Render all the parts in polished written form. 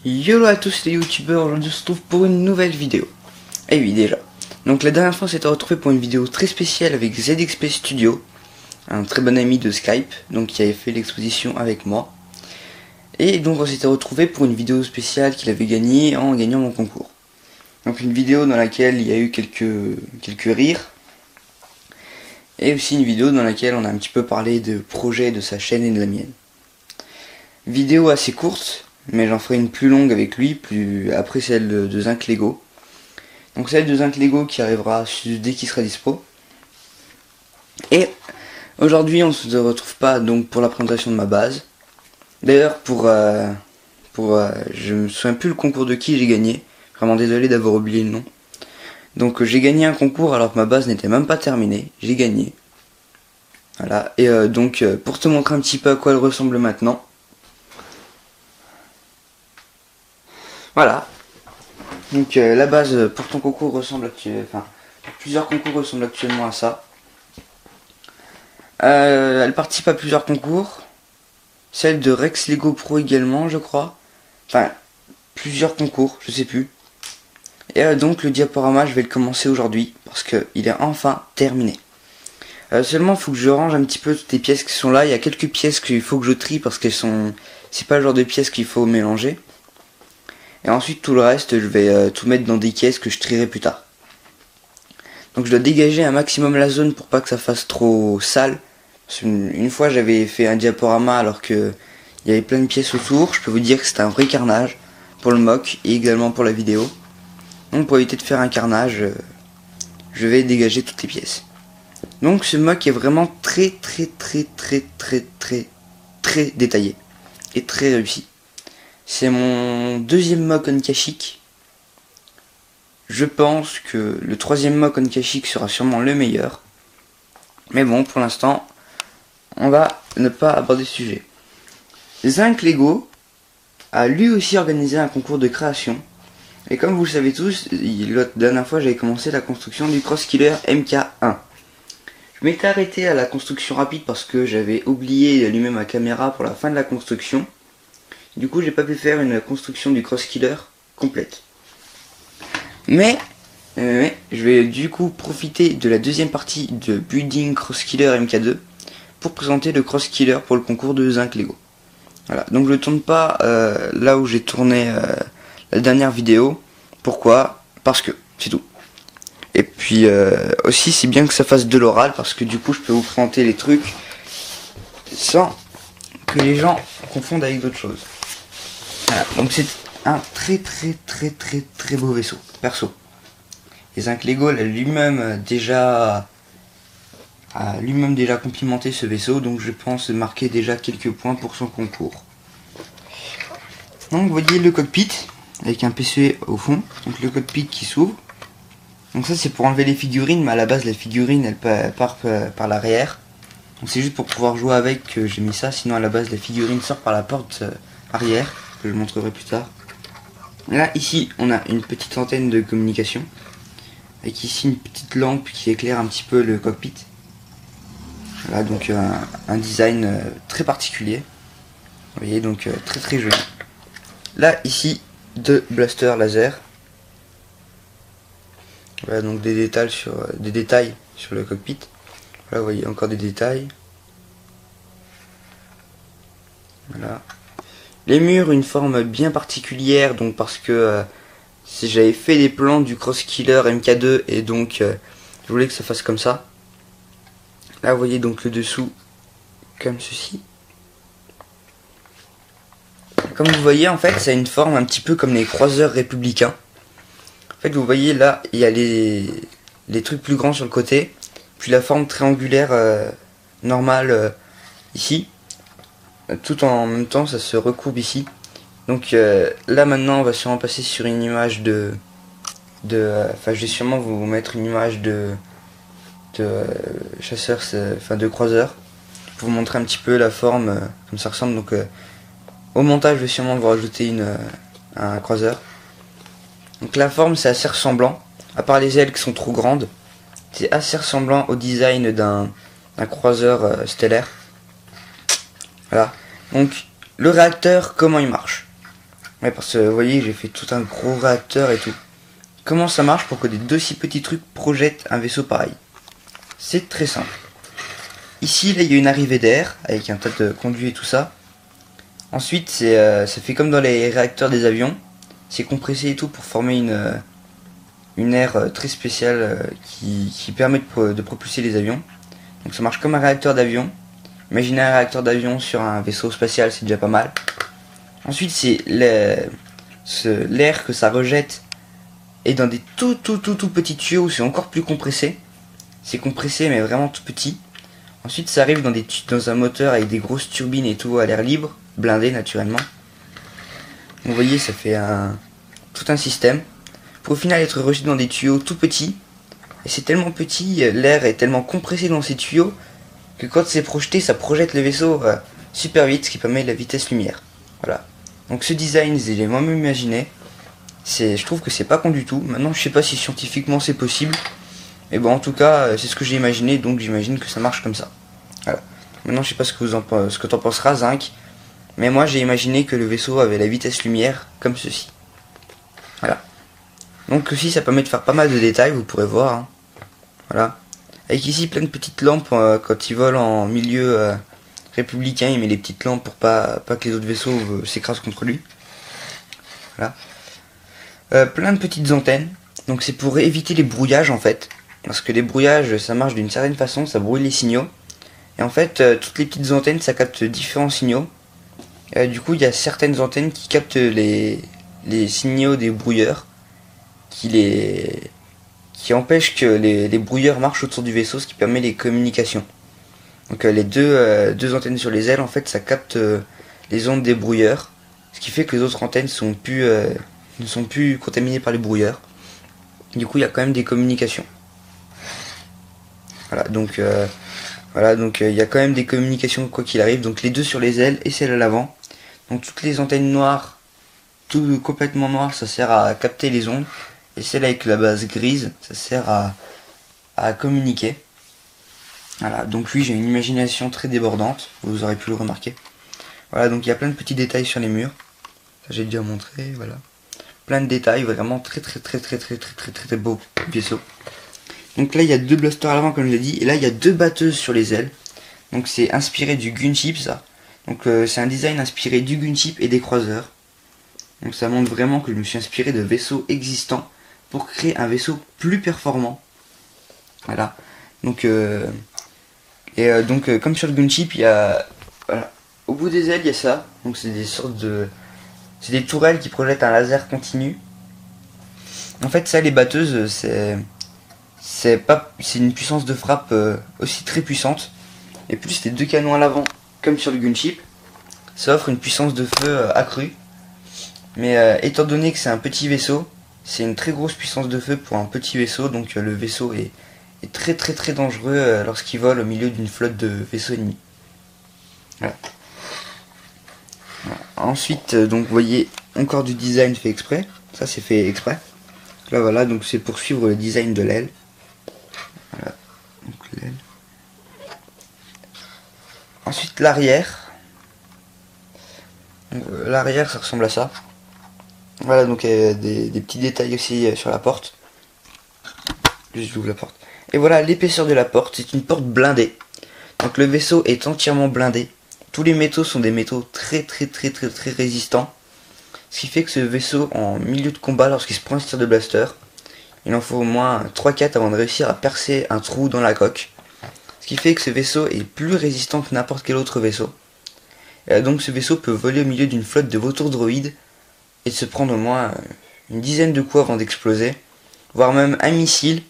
Yolo à tous les youtubeurs, aujourd'hui on se retrouve pour une nouvelle vidéo. Et oui déjà. Donc la dernière fois on s'était retrouvé pour une vidéo très spéciale avec ZXP Studio, un très bon ami de Skype, donc qui avait fait l'exposition avec moi. Et donc on s'était retrouvé pour une vidéo spéciale qu'il avait gagnée en gagnant mon concours. Donc une vidéo dans laquelle il y a eu quelques rires. Et aussi une vidéo dans laquelle on a un petit peu parlé de projets de sa chaîne et de la mienne. Vidéo assez courte, mais j'en ferai une plus longue avec lui, après celle de Zinc Lego. Donc celle de Zinc Lego qui arrivera dès qu'il sera dispo. Et aujourd'hui on se retrouve pas donc pour la présentation de ma base. D'ailleurs je me souviens plus le concours de qui j'ai gagné. Vraiment désolé d'avoir oublié le nom. Donc j'ai gagné un concours alors que ma base n'était même pas terminée. J'ai gagné. Voilà. Et donc pour te montrer un petit peu à quoi elle ressemble maintenant. Voilà. Donc la base pour ton concours ressemble plusieurs concours ressemblent actuellement à ça. Elle participe à plusieurs concours. Celle de Rex Lego Pro également, je crois. Enfin, plusieurs concours, je sais plus. Et donc le diaporama, je vais le commencer aujourd'hui parce que il est enfin terminé. Seulement, il faut que je range un petit peu toutes les pièces qui sont là. Il y a quelques pièces qu'il faut que je trie parce qu'elles sont, c'est pas le genre de pièces qu'il faut mélanger. Et ensuite tout le reste je vais tout mettre dans des caisses que je trierai plus tard. Donc je dois dégager un maximum la zone pour pas que ça fasse trop sale. Parce une fois j'avais fait un diaporama alors que il y avait plein de pièces autour. Je peux vous dire que c'était un vrai carnage pour le mock et également pour la vidéo. Donc pour éviter de faire un carnage, je vais dégager toutes les pièces. Donc ce mock est vraiment très détaillé et très réussi. C'est mon deuxième mock Onkashik. Je pense que le troisième mock Onkashik sera sûrement le meilleur. Mais bon, pour l'instant, on va ne pas aborder ce sujet. Zinc Lego a lui aussi organisé un concours de création. Et comme vous le savez tous, la dernière fois j'avais commencé la construction du Crosskiller MK1. Je m'étais arrêté à la construction rapide parce que j'avais oublié d'allumer ma caméra pour la fin de la construction. Du coup j'ai pas pu faire une construction du Crosskiller complète. Mais je vais du coup profiter de la deuxième partie de Building Crosskiller MK2 pour présenter le Crosskiller pour le concours de Zinc Lego. Voilà, donc je ne tourne pas là où j'ai tourné la dernière vidéo. Pourquoi? Parce que, c'est tout. Et puis aussi c'est bien que ça fasse de l'oral parce que du coup je peux vous présenter les trucs sans que les gens confondent avec d'autres choses. Voilà, donc c'est un très beau vaisseau, perso. Et Zinc Lego a lui-même déjà complimenté ce vaisseau, donc je pense marquer déjà quelques points pour son concours. Donc vous voyez le cockpit avec un PCE au fond, donc le cockpit qui s'ouvre. Donc ça c'est pour enlever les figurines, mais à la base la figurine elle part par l'arrière. Donc c'est juste pour pouvoir jouer avec que j'ai mis ça, sinon à la base la figurine sort par la porte arrière, que je montrerai plus tard. Là ici on a une petite antenne de communication, avec ici une petite lampe qui éclaire un petit peu le cockpit. Voilà donc un design très particulier. Vous voyez donc très joli. Là ici deux blasters laser. Voilà donc des détails sur le cockpit. Là vous voyez encore des détails. Voilà. Les murs une forme bien particulière donc parce que j'avais fait des plans du Crosskiller MK2 et donc je voulais que ça fasse comme ça. Là vous voyez donc le dessous comme ceci. Comme vous voyez en fait ça a une forme un petit peu comme les croiseurs républicains. En fait vous voyez là il y a les trucs plus grands sur le côté, puis la forme triangulaire normale ici. Tout en même temps ça se recourbe ici. Donc là maintenant on va sûrement passer sur une image enfin je vais sûrement vous mettre une image de chasseur, enfin de croiseur, pour vous montrer un petit peu la forme comme ça ressemble. Donc au montage je vais sûrement vous rajouter un croiseur. Donc la forme c'est assez ressemblant, à part les ailes qui sont trop grandes, c'est assez ressemblant au design d'un croiseur stellaire. Voilà, donc le réacteur comment il marche? Ouais, parce que vous voyez, j'ai fait tout un gros réacteur et tout. Comment ça marche pour que des deux si petits trucs projettent un vaisseau pareil? C'est très simple. Ici, là, il y a une arrivée d'air avec un tas de conduits et tout ça. Ensuite, ça fait comme dans les réacteurs des avions. C'est compressé et tout pour former une aire très spéciale qui permet de propulser les avions. Donc ça marche comme un réacteur d'avion. Imaginez un réacteur d'avion sur un vaisseau spatial, c'est déjà pas mal. Ensuite, c'est l'air que ça rejette est dans des tout petits tuyaux où c'est encore plus compressé. C'est compressé mais vraiment tout petit. Ensuite, ça arrive dans un moteur avec des grosses turbines et tout à l'air libre, blindé naturellement. Donc, vous voyez, ça fait tout un système. Pour au final être rejeté dans des tuyaux tout petits. Et c'est tellement petit, l'air est tellement compressé dans ces tuyaux que quand c'est projeté, ça projette le vaisseau super vite, ce qui permet la vitesse lumière. Voilà. Donc ce design, je l'ai moi-même imaginé. Je trouve que c'est pas con du tout. Maintenant, je sais pas si scientifiquement c'est possible. Mais bon, en tout cas, c'est ce que j'ai imaginé, donc j'imagine que ça marche comme ça. Voilà. Maintenant, je sais pas ce que t'en penseras, Zinc. Mais moi, j'ai imaginé que le vaisseau avait la vitesse lumière, comme ceci. Voilà. Donc aussi, ça permet de faire pas mal de détails, vous pourrez voir. Hein. Voilà. Avec ici plein de petites lampes quand il vole en milieu républicain, il met les petites lampes pour pas que les autres vaisseaux s'écrasent contre lui. Voilà. Plein de petites antennes. Donc c'est pour éviter les brouillages en fait. Parce que les brouillages, ça marche d'une certaine façon, ça brouille les signaux. Et en fait, toutes les petites antennes, ça capte différents signaux. Du coup, il y a certaines antennes qui captent les signaux des brouilleurs, qui empêchent que les brouilleurs marchent autour du vaisseau, ce qui permet les communications. Donc les deux antennes sur les ailes, en fait, ça capte les ondes des brouilleurs, ce qui fait que les autres antennes ne sont plus contaminées par les brouilleurs. Du coup, il y a quand même des communications. Voilà, donc il y a quand même des communications quoi qu'il arrive. Donc les deux sur les ailes et celle à l'avant. Donc toutes les antennes noires, tout complètement noir, ça sert à capter les ondes. Et celle avec la base grise, ça sert à communiquer. Voilà, donc oui, j'ai une imagination très débordante, vous aurez pu le remarquer. Voilà, donc il y a plein de petits détails sur les murs. Ça j'ai déjà montré, voilà. Plein de détails, vraiment très beau vaisseau. Donc là il y a deux blasters à l'avant comme je l'ai dit, et là il y a deux batteuses sur les ailes. Donc c'est inspiré du Gunship ça. Donc c'est un design inspiré du Gunship et des croiseurs. Donc ça montre vraiment que je me suis inspiré de vaisseaux existants pour créer un vaisseau plus performant. Voilà. Donc comme sur le Gunship, il y a voilà. Au bout des ailes, il y a ça. Donc c'est des sortes de c'est des tourelles qui projettent un laser continu. En fait, ça les batteuses, c'est une puissance de frappe aussi très puissante. Et plus les deux canons à l'avant, comme sur le Gunship, ça offre une puissance de feu accrue. Mais étant donné que c'est un petit vaisseau, c'est une très grosse puissance de feu pour un petit vaisseau, donc le vaisseau est très dangereux lorsqu'il vole au milieu d'une flotte de vaisseaux ennemis. Voilà. Voilà. Ensuite, donc vous voyez encore du design fait exprès, ça c'est fait exprès. Là voilà, donc c'est pour suivre le design de l'aile. Voilà, donc l'aile. Ensuite l'arrière. L'arrière ça ressemble à ça. Voilà, donc des petits détails aussi sur la porte. Juste j'ouvre la porte. Et voilà l'épaisseur de la porte, c'est une porte blindée. Donc le vaisseau est entièrement blindé. Tous les métaux sont des métaux très résistants. Ce qui fait que ce vaisseau en milieu de combat, lorsqu'il se prend un tir de blaster, il en faut au moins 3-4 avant de réussir à percer un trou dans la coque. Ce qui fait que ce vaisseau est plus résistant que n'importe quel autre vaisseau. Et donc ce vaisseau peut voler au milieu d'une flotte de vautours droïdes et se prendre au moins une dizaine de coups avant d'exploser, voire même un missile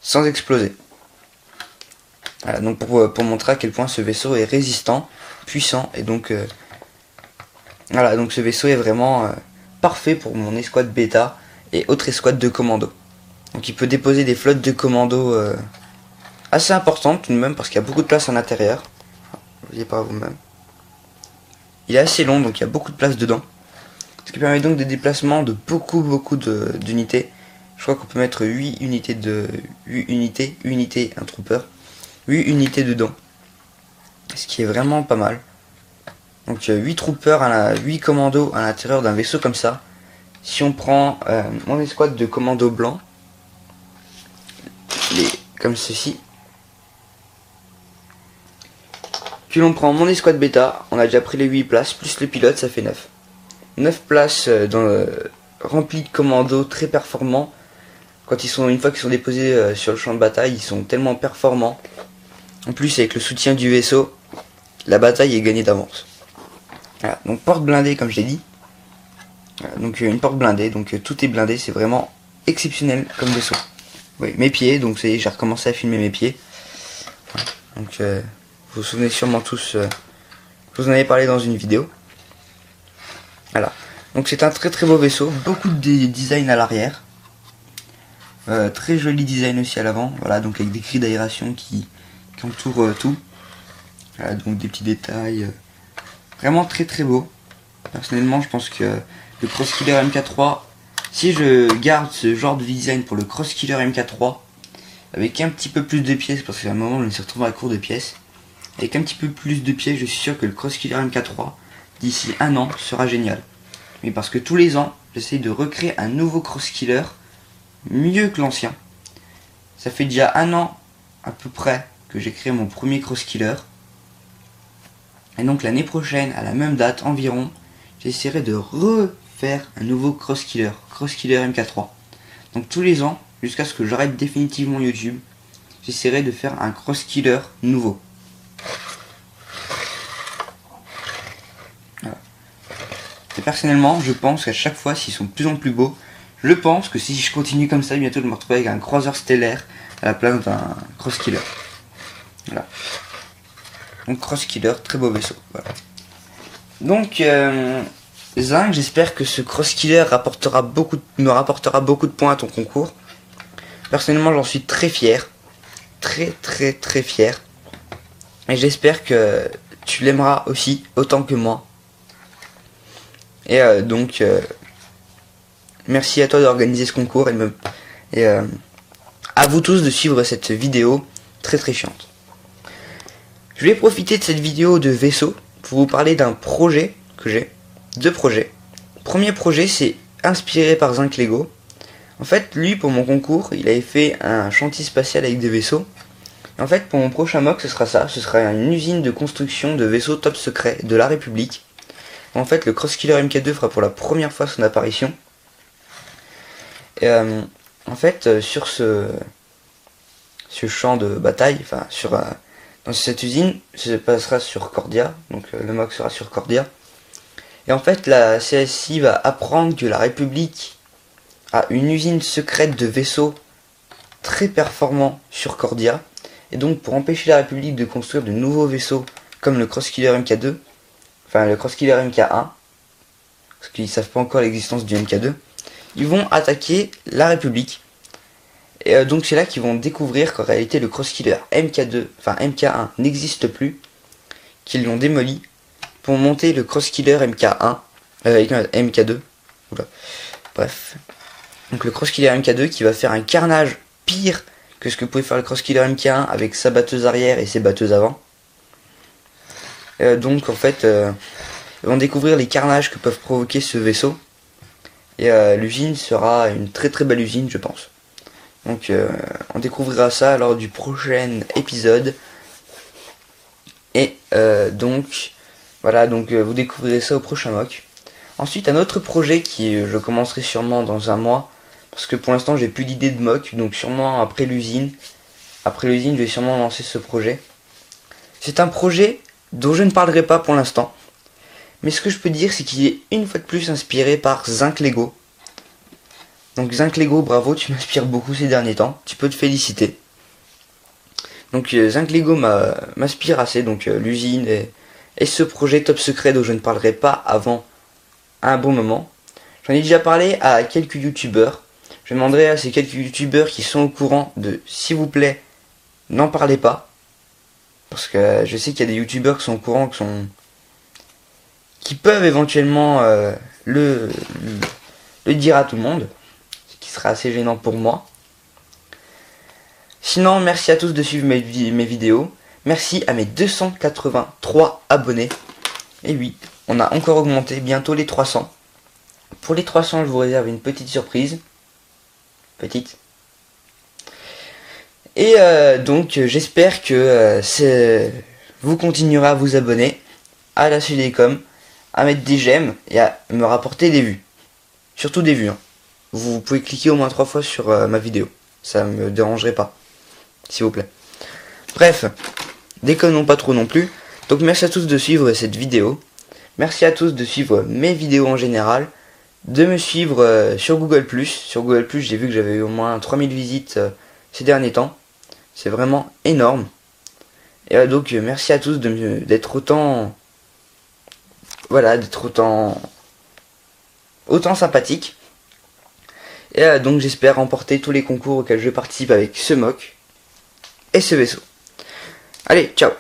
sans exploser. Voilà, donc pour montrer à quel point ce vaisseau est résistant, puissant, et donc voilà, donc ce vaisseau est vraiment parfait pour mon escouade bêta et autres escouades de commando. Donc il peut déposer des flottes de commando assez importantes tout de même parce qu'il y a beaucoup de place à l'intérieur. Vous voyez par vous-même. Il est assez long donc il y a beaucoup de place dedans. Ce qui permet donc des déplacements de beaucoup d'unités. Je crois qu'on peut mettre 8 unités, un trooper. 8 unités dedans. Ce qui est vraiment pas mal. Donc 8 troopers, 8 commandos à l'intérieur d'un vaisseau comme ça. Si on prend mon escouade de commandos blancs, comme ceci, puis l'on prend mon escouade bêta, on a déjà pris les 8 places, plus le pilote, ça fait 9. 9 places remplies de commandos très performants. Une fois qu'ils sont déposés sur le champ de bataille, ils sont tellement performants. En plus, avec le soutien du vaisseau, la bataille est gagnée d'avance. Voilà, donc porte blindée comme je l'ai dit. Voilà, donc une porte blindée, donc tout est blindé, c'est vraiment exceptionnel comme vaisseau. Oui, mes pieds, donc j'ai recommencé à filmer mes pieds. Voilà, donc vous vous souvenez sûrement tous, je vous en avais parlé dans une vidéo. Voilà, donc c'est un très très beau vaisseau, beaucoup de design à l'arrière. Très joli design aussi à l'avant, voilà, donc avec des grilles d'aération qui entourent tout. Voilà, donc des petits détails. Vraiment très très beau. Personnellement, je pense que le Crosskiller MK3, si je garde ce genre de design pour le Crosskiller MK3, avec un petit peu plus de pièces, parce qu'à un moment je me suis retrouvé à court de pièces, avec un petit peu plus de pièces, je suis sûr que le Crosskiller MK3, d'ici un an, sera génial. Mais parce que tous les ans, j'essaie de recréer un nouveau Crosskiller, mieux que l'ancien. Ça fait déjà un an, à peu près, que j'ai créé mon premier Crosskiller. Et donc l'année prochaine, à la même date environ, j'essaierai de refaire un nouveau Crosskiller MK3. Donc tous les ans, jusqu'à ce que j'arrête définitivement YouTube, j'essaierai de faire un Crosskiller nouveau. Voilà. Et personnellement, je pense qu'à chaque fois, s'ils sont de plus en plus beaux, je pense que si je continue comme ça, bientôt je me retrouverai avec un croiseur stellaire à la place d'un Crosskiller. Voilà. Donc Crosskiller, très beau vaisseau. Voilà. Donc Zinc, j'espère que ce Crosskiller me rapportera beaucoup de points à ton concours. Personnellement, j'en suis très fier. Très très très fier. Et j'espère que tu l'aimeras aussi autant que moi. Et donc merci à toi d'organiser ce concours et à vous tous de suivre cette vidéo très très chiante. Je vais profiter de cette vidéo de vaisseau pour vous parler d'un projet que j'ai. Deux projets. Premier projet, c'est inspiré par Zinc Lego. En fait, lui, pour mon concours, il avait fait un chantier spatial avec des vaisseaux. Et en fait, pour mon prochain mock, ce sera ça. Ce sera une usine de construction de vaisseaux top secret de la République. En fait, le Crosskiller MK2 fera pour la première fois son apparition. Et en fait, sur ce champ de bataille, enfin, dans cette usine, ça passera sur Cordia. Donc, le mock sera sur Cordia. Et en fait, la CSI va apprendre que la République a une usine secrète de vaisseaux très performants sur Cordia. Et donc, pour empêcher la République de construire de nouveaux vaisseaux comme le Crosskiller MK2, enfin le Crosskiller MK1, parce qu'ils ne savent pas encore l'existence du MK2, ils vont attaquer la République. Et donc c'est là qu'ils vont découvrir qu'en réalité le Crosskiller MK2, enfin MK1 n'existe plus, qu'ils l'ont démoli pour monter le Crosskiller MK1, MK2. Oula. Bref. Donc le Crosskiller MK2 qui va faire un carnage pire que ce que pouvait faire le Crosskiller MK1 avec sa batteuse arrière et ses batteuses avant. Donc en fait, ils vont découvrir les carnages que peuvent provoquer ce vaisseau. Et l'usine sera une très très belle usine, je pense. Donc on découvrira ça lors du prochain épisode. Et donc voilà, donc vous découvrirez ça au prochain mock. Ensuite, un autre projet qui je commencerai sûrement dans un mois, parce que pour l'instant j'ai plus d'idée de mock, donc sûrement après l'usine, je vais sûrement lancer ce projet. C'est un projet dont je ne parlerai pas pour l'instant, mais ce que je peux dire c'est qu'il est une fois de plus inspiré par Zinc Lego. Donc Zinc Lego, bravo, tu m'inspires beaucoup ces derniers temps, tu peux te féliciter. Donc Zinc Lego m'inspire assez, donc l'usine et ce projet top secret dont je ne parlerai pas avant un bon moment. J'en ai déjà parlé à quelques youtubeurs. Je demanderai à ces quelques youtubeurs qui sont au courant de s'il vous plaît, n'en parlez pas. Parce que je sais qu'il y a des youtubeurs qui sont au courant, qui peuvent éventuellement le dire à tout le monde. Ce qui sera assez gênant pour moi. Sinon, merci à tous de suivre mes vidéos. Merci à mes 283 abonnés. Et oui, on a encore augmenté, bientôt les 300. Pour les 300, je vous réserve une petite surprise. Petite. Et donc j'espère que vous continuerez à vous abonner, à lâcher des coms, à mettre des j'aime et à me rapporter des vues. Surtout des vues. Hein. Vous pouvez cliquer au moins 3 fois sur ma vidéo. Ça me dérangerait pas. S'il vous plaît. Bref, déconnons pas trop non plus. Donc merci à tous de suivre cette vidéo. Merci à tous de suivre mes vidéos en général. De me suivre sur Google+. Sur Google+, j'ai vu que j'avais eu au moins 3000 visites ces derniers temps. C'est vraiment énorme. Et donc merci à tous d'être autant... Voilà, d'être autant sympathique. Et donc j'espère remporter tous les concours auxquels je participe avec ce mock et ce vaisseau. Allez, ciao!